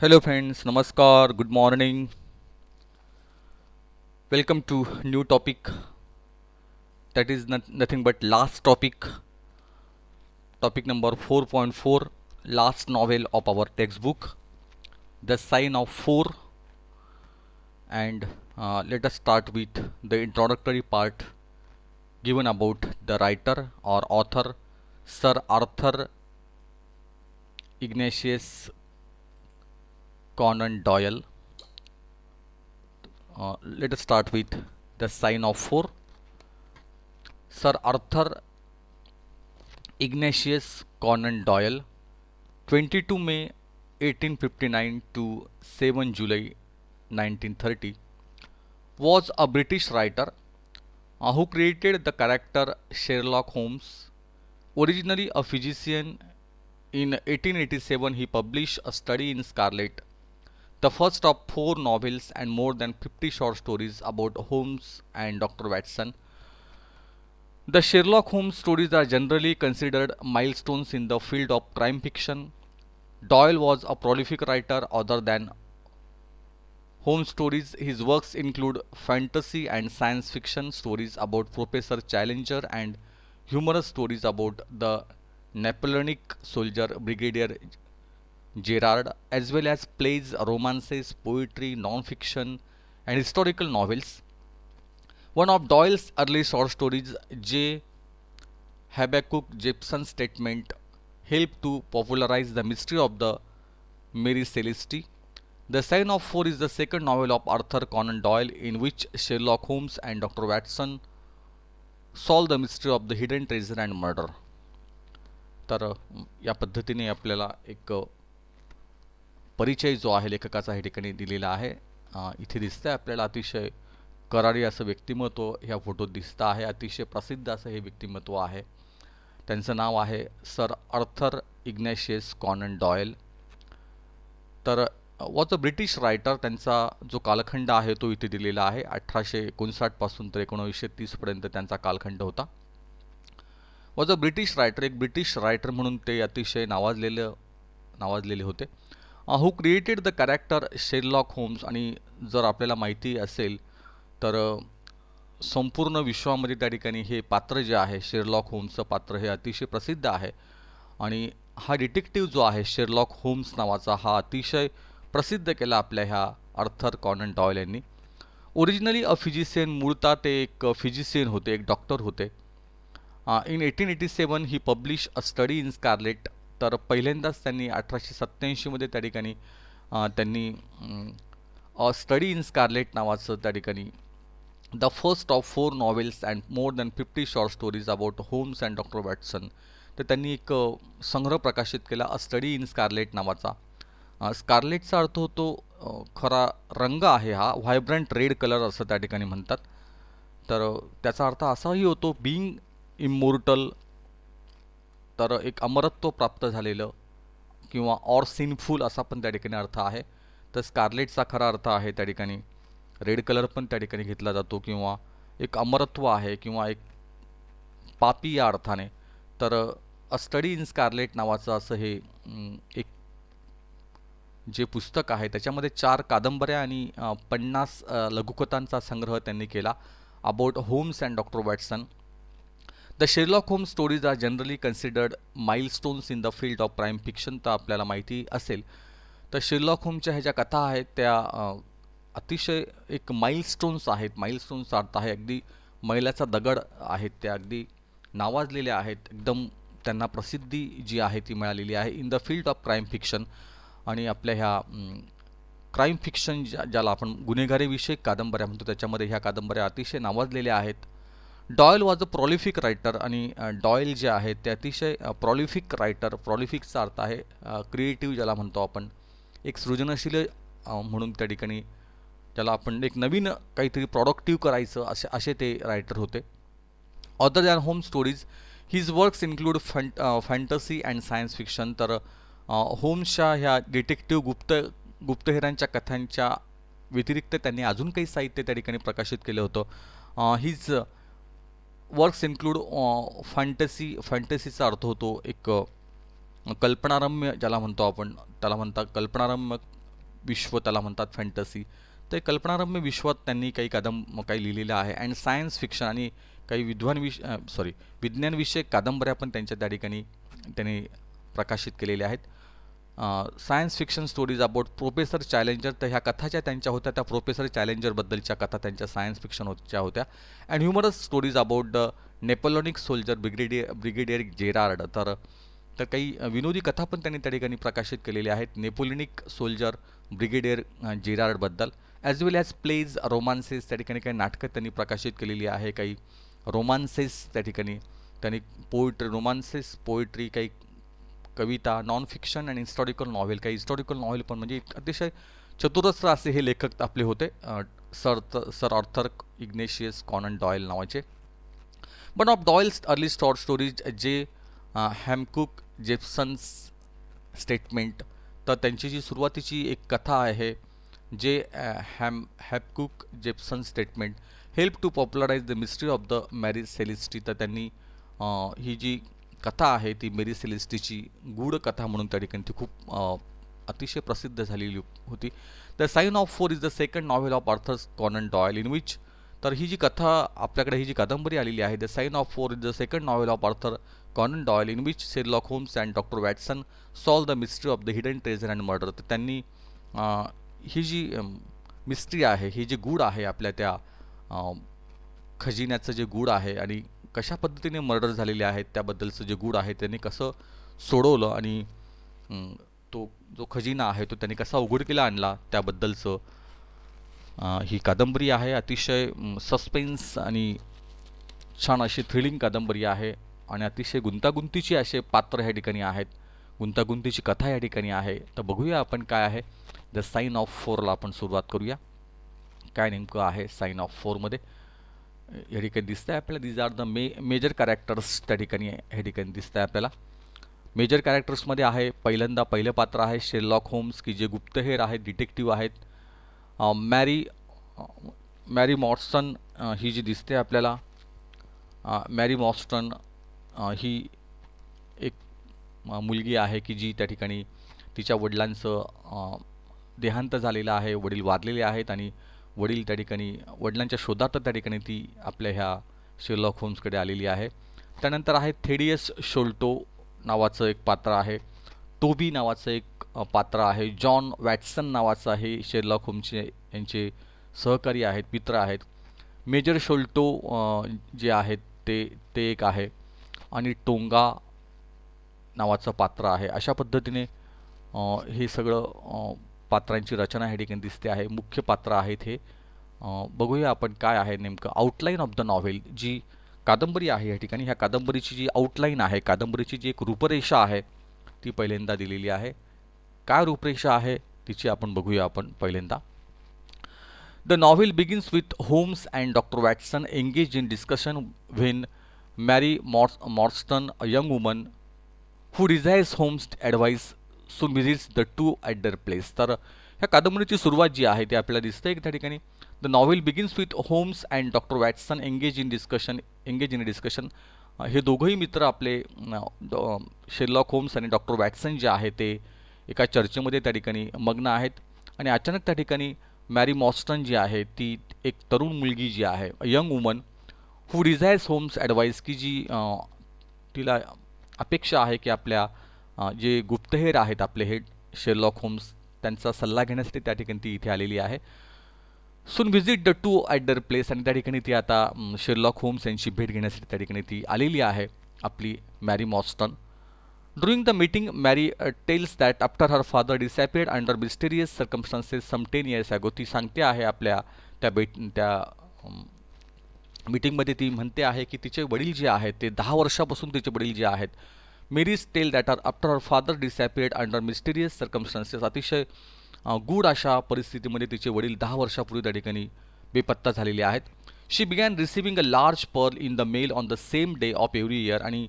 Hello friends, namaskar, good morning. Welcome to new topic that is nothing but last topic number 4.4, last novel of our textbook, The Sign of Four. And let us start with the introductory part given about the writer or author Sir Arthur Ignatius Conan Doyle. Let us start with The Sign of Four. Sir Arthur Ignatius Conan Doyle, 22 May 1859 to 7 July 1930, was a British writer who created the character Sherlock Holmes. Originally a physician, in 1887 he published A Study in Scarlet, the first of four novels and more than 50 short stories about Holmes and Dr. Watson. The Sherlock Holmes stories are generally considered milestones in the field of crime fiction. Doyle was a prolific writer other than Holmes stories. His works include fantasy and science fiction stories about Professor Challenger and humorous stories about the Napoleonic soldier Brigadier Gerard, as well as plays, romances, poetry, non-fiction, and historical novels. One of Doyle's early short stories, J. Habakkuk Jepson's statement, helped to popularize the mystery of the Mary Celeste. The Sign of Four is the second novel of Arthur Conan Doyle in which Sherlock Holmes and Dr. Watson solve the mystery of the hidden treasure and murder. तर या पद्धतीने आपल्याला एक परिचय जो आहे लेखकाचा या ठिकाणी दिलेला आहे. इथे दिसतंय आपल्याला अतिशय करारी असं व्यक्तिमत्व ह्या फोटोत दिसतं आहे. अतिशय प्रसिद्ध असं हे व्यक्तिमत्व आहे. त्यांचं नाव आहे सर आर्थर इग्नॅशियस कॉनन डॉयल. तर वॉज अ ब्रिटिश रायटर. त्यांचा जो कालखंड आहे तो इथे दिलेला आहे. 1859 पासून तर 1930 पर्यंत त्यांचा कालखंड होता. Was a British writer. एक ब्रिटिश रायटर म्हणून ते अतिशय नावाजलेले होते. Who created the character Sherlock Holmes. आणि जर आपल्याला माहिती असेल तर संपूर्ण विश्वामध्ये त्या ठिकाणी हे पात्र जे आहे शेरलॉक होम्सचं पात्र हे अतिशय प्रसिद्ध आहे. आणि हा डिटेक्टिव्ह जो आहे शेरलॉक होम्स नावाचा हा अतिशय प्रसिद्ध केला आपल्या ह्या आर्थर कॉनन डॉयल यांनी. Originally a physician. मूळतः ते एक फिजिशियन होते, एक डॉक्टर होते. इन 1887 ही publish a study in scarlet. तर पहिल्यांदाच त्यांनी 1887मध्ये त्या ठिकाणी त्यांनी अ स्टडी इन स्कारलेट नावाचं त्या ठिकाणी the first of four novels and more than 50 short stories about Holmes and doctor Watson. तर त्यांनी एक संग्रह प्रकाशित केला अ स्टडी इन स्कारलेट नावाचा. स्कारलेटचा अर्थ होतो खरा रंग आहे हा, व्हायब्रंट रेड कलर असं त्या ठिकाणी म्हणतात. तर त्याचा अर्थ असाही होतो बिईंग इमोर्टल. तर एक अमरत्व प्राप्त झालेलं किंवा ऑर सिनफुल असा पण त्या ठिकाणी अर्थ आहे. तर स्कारलेटचा खरा अर्थ आहे त्या ठिकाणी रेड कलर पण त्या ठिकाणी घेतला जातो किंवा एक अमरत्व आहे किंवा एक पापी या अर्थाने. तर अ स्टडी इन स्कारलेट नावाचं असं हे एक जे पुस्तक आहे त्याच्यामध्ये 4 कादंबऱ्या आणि 50 लघुकथांचा संग्रह त्यांनी केला about Holmes and doctor Watson. The Sherlock Holmes stories are generally considered milestones in the field of crime fiction. तर आपल्याला माहिती असेल तर शेरलॉक होमच्या ह्या ज्या कथा आहेत त्या अतिशय एक माइलस्टोन्स आहेत. माइलस्टोन्सचा अर्थ आहे अगदी मैलाचा दगड आहेत. त्या अगदी नावाजलेल्या आहेत. एकदम त्यांना प्रसिद्धी जी आहे ती मिळालेली आहे in the field of crime fiction. आणि आपल्या ह्या क्राईम फिक्शन ज्याला आपण गुन्हेगारीविषयक कादंबऱ्या म्हणतो त्याच्यामध्ये ह्या कादंबऱ्या अतिशय नावाजलेल्या आहेत. Doyle was a prolific writer. आणि डॉयल जे आहेत ते अतिशय प्रॉलिफिक रायटर. प्रॉलिफिकचा अर्थ आहे क्रिएटिव्ह ज्याला म्हणतो आपण, एक सृजनशील म्हणून त्या ठिकाणी ज्याला आपण एक नवीन काहीतरी प्रॉडक्टिव्ह करायचं असे ते रायटर होते. Other than home stories his works include fantasy and science fiction. तर होम्सच्या ह्या डिटेक्टिव्ह गुप्तहेरांच्या कथांच्या व्यतिरिक्त त्यांनी अजून काही साहित्य त्या ठिकाणी प्रकाशित केलं होतं. हिज वर्क्स इन्क्लूड फॅन्टसीचा अर्थ होतो एक कल्पनारम्य ज्याला म्हणतो आपण, त्याला म्हणतात कल्पनारम्य विश्व त्याला म्हणतात फॅन्टसी. तर कल्पनारम्य विश्वात त्यांनी काही लिहिलेलं आहे. अँड सायन्स फिक्शन आणि काही विज्ञानविषयक कादंबऱ्या पण त्यांच्या त्या ठिकाणी त्यांनी प्रकाशित केलेल्या आहेत. Science fiction stories about professor challenger, तर ह्या कथा ज्या त्यांच्या होत्या त्या प्रोफेसर चॅलेंजरबद्दलच्या कथा त्यांच्या सायन्स फिक्शन होत्या. And humorous stories about the Napoleonic soldier Brigadier Gerard, तर तर काही विनोदी कथा पण त्यांनी त्या ठिकाणी प्रकाशित केलेल्या आहेत नेपोलियनिक सोल्जर ब्रिगेडियर जेरार्डबद्दल. ॲज वेल ॲज प्लेज, रोमान्सेस, त्या ठिकाणी काही नाटकं त्यांनी प्रकाशित केलेली आहे. काही रोमान्सेस त्या ठिकाणी त्यांनी रोमान्सेस, पोएट्री, काही कविता, नॉन फिक्शन आणि हिस्टॉरिकल नॉव्हेल, काही हिस्टॉरिकल नॉव्हेल पण, म्हणजे अतिशय चतुरस्र असे हे लेखक आपले होते sir Arthur Ignatius Conan Doyle नावाचे. One of Doyle's early short stories J Habakuk जेप्सन्स statement, तर त्यांची जी सुरुवातीची एक कथा आहे J Habakuk Jephson statement help to popularize the mystery of the Mary Celeste, तर त्यांनी ही जी कथा आहे ती मेरी सेलिस्टीची गूढ कथा म्हणून त्या ठिकाणी ती खूप अतिशय प्रसिद्ध झालेली होती. The sign of four is the second novel of Arthur Conan Doyle in which, तर ही जी कथा आपल्याकडे ही जी कादंबरी आलेली आहे the sign of four is the second novel of Arthur Conan Doyle in which Sherlock Holmes and doctor Watson solve the mystery of the hidden treasure and murder, तर त्यांनी ही जी mystery आहे, ही जी गूढ आहे आपल्या त्या खजिन्याचं जे गूढ आहे आणि कशा पद्धतीने मर्डर झालेले आहेत त्याबद्दलचं जे गूढ आहे त्यांनी कसं सोडवलं आणि तो जो खजिना आहे तो त्यांनी कसा उघडकीला आणला त्याबद्दलचं ही कादंबरी आहे. अतिशय सस्पेन्स आणि छान अशी थ्रिलिंग कादंबरी आहे आणि अतिशय गुंतागुंतीची असे पात्र ह्या ठिकाणी आहेत, गुंतागुंतीची कथा या ठिकाणी आहे. तर बघूया आपण काय आहे द साइन ऑफ फोरला आपण सुरुवात करूया. काय नेमकं आहे साइन ऑफ फोरमध्ये या ठिकाणी दिसतं आहे आपल्याला. These are the major characters त्या ठिकाणी ह्या ठिकाणी दिसतं आहे आपल्याला. मेजर कॅरेक्टर्समध्ये आहे पहिलं पात्र आहे शेरलॉक होम्स की जे गुप्तहेर आहेत, डिटेक्टिव्ह आहेत. मॅरी मॉर्स्टन ही जी दिसते आपल्याला, मॅरी मॉर्स्टन ही एक मुलगी आहे की जी त्या ठिकाणी तिच्या वडिलांचं देहांत झालेलं आहे, वडील वारलेले आहेत आणि वडील त्या ठिकाणी वडिलांच्या शोधार्थ त्या ठिकाणी ती आपल्या ह्या शेरलॉक होम्सकडे आलेली आहे. त्यानंतर आहे थेडियस शोल्टो नावाचं एक पात्र आहे, टोबी नावाचं एक पात्र आहे, जॉन वॅटसन नावाचं आहे, शेरलॉक होम्सचे यांचे सहकारी आहेत, मित्र आहेत. मेजर शोल्टो जे आहेत ते एक आहे आणि टोंगा नावाचं पात्र आहे. अशा पद्धतीने हे सगळं पात्रांची रचना ह्या ठिकाणी दिसते आहे. मुख्य पात्र आहेत हे. बघूया आपण काय आहे नेमकं आउटलाईन ऑफ द नॉव्हेल. जी कादंबरी आहे या ठिकाणी, ह्या कादंबरीची जी आउटलाईन आहे, कादंबरीची जी एक रूपरेषा आहे ती पहिल्यांदा दिलेली आहे. काय रूपरेषा आहे तिची आपण बघूया आपण पहिल्यांदा. The novel begins with Holmes and doctor Watson engage in discussion when Mary Morstan a young woman who desires Holmes advice soon visits the two at their place. तर ह्या कादंबरीची सुरुवात जी आहे ती आपल्याला दिसते की त्या ठिकाणी the novel begins with Holmes and doctor Watson engage in discussion. हे दोघंही मित्र आपले शेरलॉक होम्स आणि डॉक्टर वॅटसन जे आहे ते एका चर्चेमध्ये त्या ठिकाणी मग्न आहेत आणि अचानक त्या ठिकाणी मॅरी मॉर्स्टन जी आहे ती एक तरुण मुलगी जी आहे, young woman who desires Holmes advice, की जी तिला अपेक्षा आहे की आपल्या जे गुप्तहेर आहेत आपले हेड शेरलॉक होम्स त्यांचा सल्ला घेण्यासाठी त्या ठिकाणी ती इथे आलेली आहे. सून visit the two at their place, आणि त्या ठिकाणी ती आता शेरलॉक होम्स यांची भेट घेण्यासाठी त्या ठिकाणी ती आलेली आहे आपली Mary Morstan. During the meeting Mary tells that after her father disappeared under mysterious circumstances some 10 years ago. ती सांगते आहे आपल्या त्या मीटिंगमध्ये ती म्हणते आहे की तिचे वडील जे आहेत ते 10 वर्षापासून तिचे वडील जे आहेत, Mary's tell that are after her father disappeared under mysterious circumstances, अतिशय गूढ अशा परिस्थितीमध्ये तिचे वडील 10 वर्षापूर्वी त्या ठिकाणी बेपत्ता झालेले आहेत. She began receiving a large pearl in the mail on the same day of every year, आणि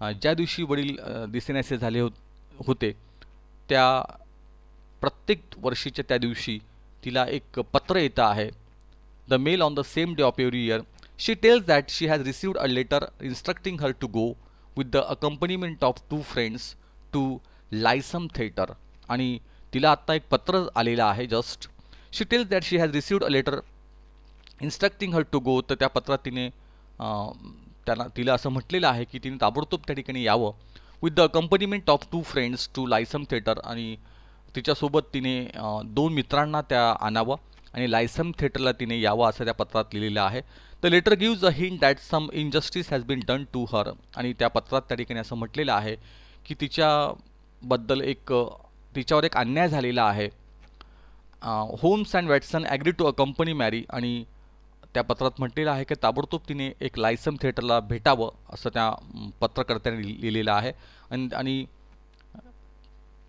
ज्या दिवशी वडील दिसेनासे झाले होते त्या प्रत्येक वर्षीच्या त्या दिवशी तिला एक पत्र येतं आहे. The mail on the same day of every year. She tells that she has received a letter instructing her to go with the accompaniment of 2 friends to Lyceum theatre, आणि तिला आत्ता एक पत्र आलेलं आहे just. She tells that she has received a letter instructing her to go. तर त्या पत्रात तिने तिला असं म्हटलेलं आहे की तिने ताबडतोब त्या ठिकाणी यावं with the accompaniment of 2 friends to Lyceum theatre. आणि तिच्यासोबत तिने 2 मित्रांना त्या आणावं आणि लायसम थिएटरला तिने यावं असं त्या पत्रात लिहिलेलं आहे. The letter gives a hint that some injustice has been done to her. आणि त्या पत्रात त्या ठिकाणी असं म्हटलेलं आहे की तिच्याबद्दल तिच्यावर एक अन्याय झालेला आहे. Holmes and Watson agree to accompany Mary. आणि त्या पत्रात म्हटलेलं आहे की ताबडतोब तिने एक लायसम थिएटरला भेटावं असं त्या पत्रकर्त्याने लिहिलेलं आहे. आणि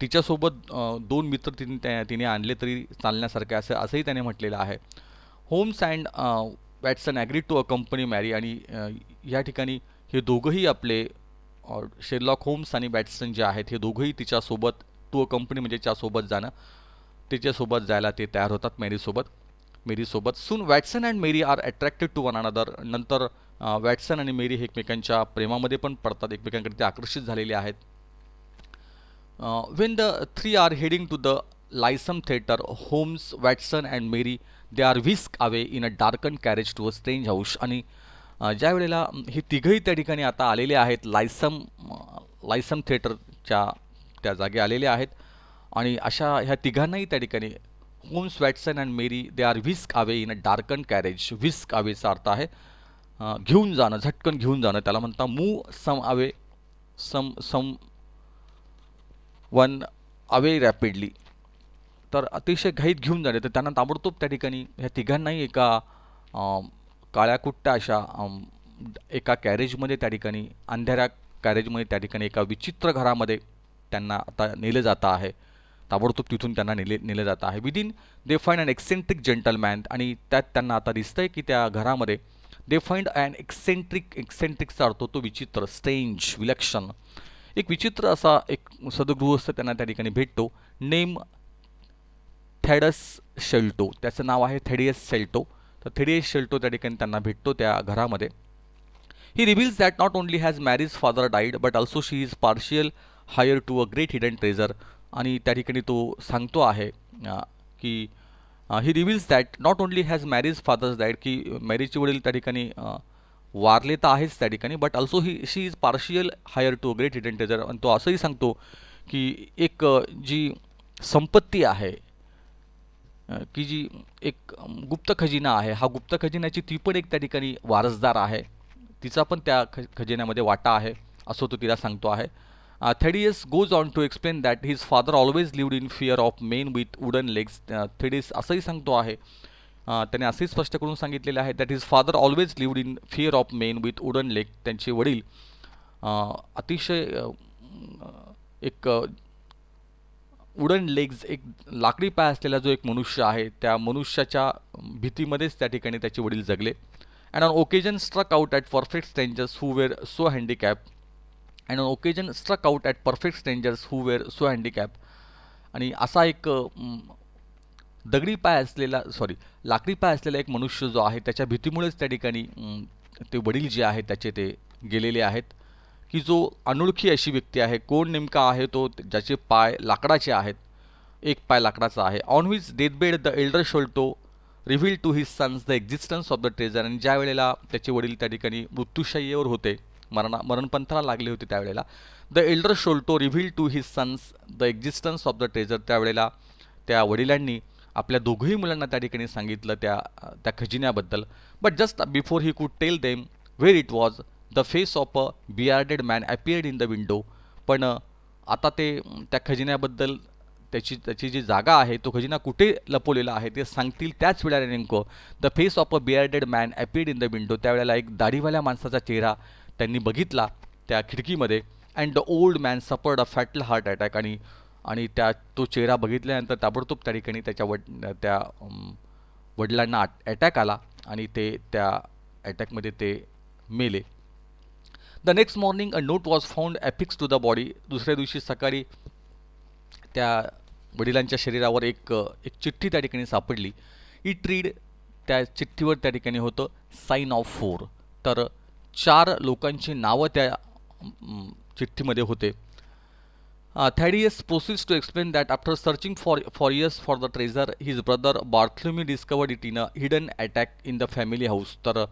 तिच्यासोबत 2 मित्र तिने आणले तरी चालण्यासारखे असंही त्याने म्हटलेलं आहे. Holmes and Watson agree to accompany Mary. आणि या ठिकाणी हे दोघंही आपले शेरलॉक होम्स आणि वॅटसन जे आहेत हे दोघंही तिच्यासोबत टू अकंपनी म्हणजे तिच्यासोबत जायला ते तयार होतात मेरीसोबत. Soon Watson and Mary are attracted to one another. नंतर वॅटसन आणि मेरी हे एकमेकांच्या प्रेमामध्ये पण पडतात, एकमेकांकडे ते आकर्षित झालेले आहेत. When the three are heading to the Lyceum Theatre, Holmes, Watson and Mary they are whisked away in a darkened carriage to a strange house. आणि ज्या वेळेला हे तिघही त्या ठिकाणी आता आलेले आहेत लायसम थिएटरच्या त्या जागी आलेले आहेत. आणि अशा ह्या तिघांनाही त्या ठिकाणी Holmes, Watson and Mary they are whisk away in a darken carriage. Whisk अवेचा अर्थ आहे घेऊन जाणं, झटकन घेऊन जाणं. त्याला म्हणता move some away someone away rapidly. तर अतिशय घाईत घेऊन जाणे. तर त्यांना ताबडतोब त्या ठिकाणी ह्या तिघांनाही एका काळ्याकुट्ट्या अशा एका कॅरेजमध्ये त्या ठिकाणी अंधाऱ्या कॅरेजमध्ये त्या ठिकाणी एका विचित्र घरामध्ये त्यांना आता नेलं जातं आहे. ताबडतोब तिथून त्यांना नेलं जातं आहे. Within they find an eccentric gentleman. आणि त्यात त्यांना आता दिसतंय की त्या घरामध्ये दे फाइंड अन एक्सेंट्रिकचा अर्थ तो विचित्र, स्ट्रेंज, विलक्षण. एक विचित्र असा एक सदगृहस्थ त्यांना त्या ठिकाणी भेटतो. नेम थेडस शेल्टो. त्याचं नाव आहे थेडियस शेल्टो. तर थेडियस शेल्टो त्या ठिकाणी त्यांना भेटतो त्या घरामध्ये. He reveals that not only has Mary's father died but also she is partial heir to a great hidden treasure. आणि त्या ठिकाणी तो सांगतो आहे की he reveals that not only has Mary's father's died, की मॅरीचे वडील त्या ठिकाणी वारले तर आहेच त्या ठिकाणी, but also she is partial heir to a great hidden treasure. आणि तो असंही सांगतो की एक जी संपत्ती आहे, की जी एक गुप्त खजिना आहे, हा गुप्त खजिन्याची ती पण एक त्या ठिकाणी वारसदार आहे, तिचा पण त्या खजिन्यामध्ये वाटा आहे असं तो तिला सांगतो आहे. Thaddeus goes on to explain that his father always lived in fear of men with wooden legs. Thaddeus असंही सांगतो आहे, त्याने असंही स्पष्ट करून सांगितलेलं आहे that his father always lived in fear of men with wooden leg. त्यांचे वडील अतिशय एक वुडन लेग्स, एक लाकडी पाय असलेला जो एक मनुष्य आहे, त्या मनुष्याच्या भीतीमध्येच त्या ठिकाणी त्याचे वडील जगले. And on occasion struck out at perfect strangers who were so handicap. And on occasion struck out at perfect strangers who were so handicap. आणि असा एक लाकडी पाय असलेला एक मनुष्य जो आहे, त्याच्या भीतीमुळेच त्या ठिकाणी ते वडील जे आहेत त्याचे ते गेलेले आहेत. की जो अनोळखी अशी व्यक्ती आहे, कोण नेमका आहे तो, ज्याचे पाय लाकडाचे आहेत, एक पाय लाकडाचा आहे. On his deathbed the elder Sholto reveal to his sons the existence of the treasure. आणि ज्या वेळेला त्याचे वडील त्या ठिकाणी मृत्यूशय्येवर होते, मरणपंथाला लागले होते, त्यावेळेला the elder Sholto reveal to his sons the existence of the treasure. त्यावेळेला त्या वडिलांनी आपल्या दोघंही मुलांना त्या ठिकाणी सांगितलं त्या खजिन्याबद्दल. But just before he could tell them where it was, the face of a bearded man appeared in the window. पण आता त्या खजिन्याबद्दल त्याची जी जागा आहे, तो खजिना कुठे लपवलेला आहे ते सांगतील त्याच वेळेला नेमकं the face of a bearded man appeared in the window. त्यावेळेला एक दाढीवाल्या माणसाचा चेहरा त्यांनी बघितला त्या खिडकीमध्ये. And the old man suffered a fatal heart attack. आणि तो चेहरा बघितल्यानंतर ताबडतोब त्या ठिकाणी त्या वडिलांना अटॅक आला आणि ते त्या अटॅकमध्ये ते मेले. The next morning a note was found affix to the body. दुसऱ्या दिवशी सकाळी त्या वडिलांच्या शरीरावर एक चिठ्ठी त्या ठिकाणी सापडली. इट रीड, त्या चिठ्ठीवर त्या ठिकाणी होतं साइन ऑफ 4. तर 4 लोकांची नावं त्या चिठ्ठीमध्ये होते. Thaddeus proceeds to explain that after searching for years for the treasure, his brother Bartholomew discovered it in a hidden attack in the family house. तर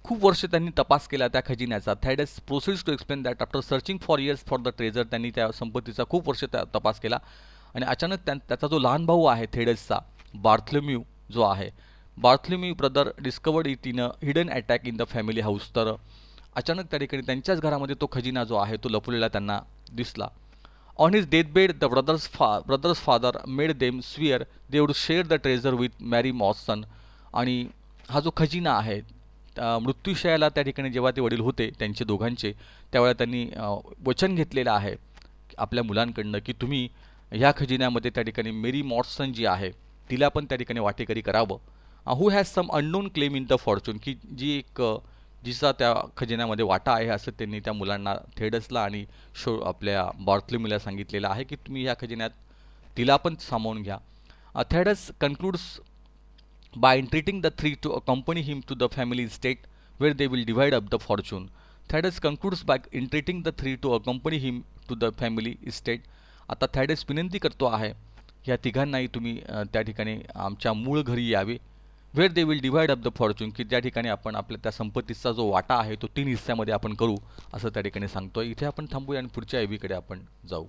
खूप वर्ष त्यांनी तपास केला त्या खजिन्याचा. Thaddeus proceeds to explain that after searching for years for the treasure, त्यांनी त्या संपत्तीचा खूप वर्ष तपास केला आणि अचानक त्याचा जो लहान भाऊ आहे थेडसचा, बार्थलोम्यू जो आहे, Bartholomew brother discovered it in a hidden attic in the family house. तर अचानक त्या ठिकाणी त्यांच्याच घरामध्ये तो खजिना जो आहे तो लपवलेला त्यांना दिसला. On his death bed the brothers father made them swear they would share the treasure with Mary Morstan. आणि हा जो खजिना आहे मृत्यूशयाला त्या ठिकाणी जेव्हा ते वडील होते त्यांचे दोघांचे, त्यावेळेला त्यांनी वचन घेतलेलं आहे आपल्या मुलांकडनं की तुम्ही ह्या खजिन्यामध्ये त्या ठिकाणी मेरी मॉर्सन जी आहे तिला पण त्या ठिकाणी वाटेकरी करावं. Who has some unknown claim in the fortune, की जी एक जिचा त्या खजिन्यामध्ये वाटा आहे असं त्यांनी त्या मुलांना थेडसला आणि आपल्या बार्थलोम्यूला सांगितलेलं आहे की तुम्ही ह्या खजिन्यात तिला पण सामावून घ्या. थेडस कन्क्लूड्स by entreating the three to accompany him to the family estate where they will divide up the fortune. Thaddeus concludes by entreating the three to accompany him to the family estate. आता थॅडस विनंती करतो आहे ह्या तिघांनाही तुम्ही त्या ठिकाणी आमच्या मूळ घरी यावे, where they will divide up the fortune, की त्या ठिकाणी आपण आपल्या त्या संपत्तीचा जो वाटा आहे तो 3 हिस्स्यामध्ये आपण करू असं त्या ठिकाणी सांगतोय. इथे आपण थांबूया आणि पुढच्या एबीकडे आपण जाऊ.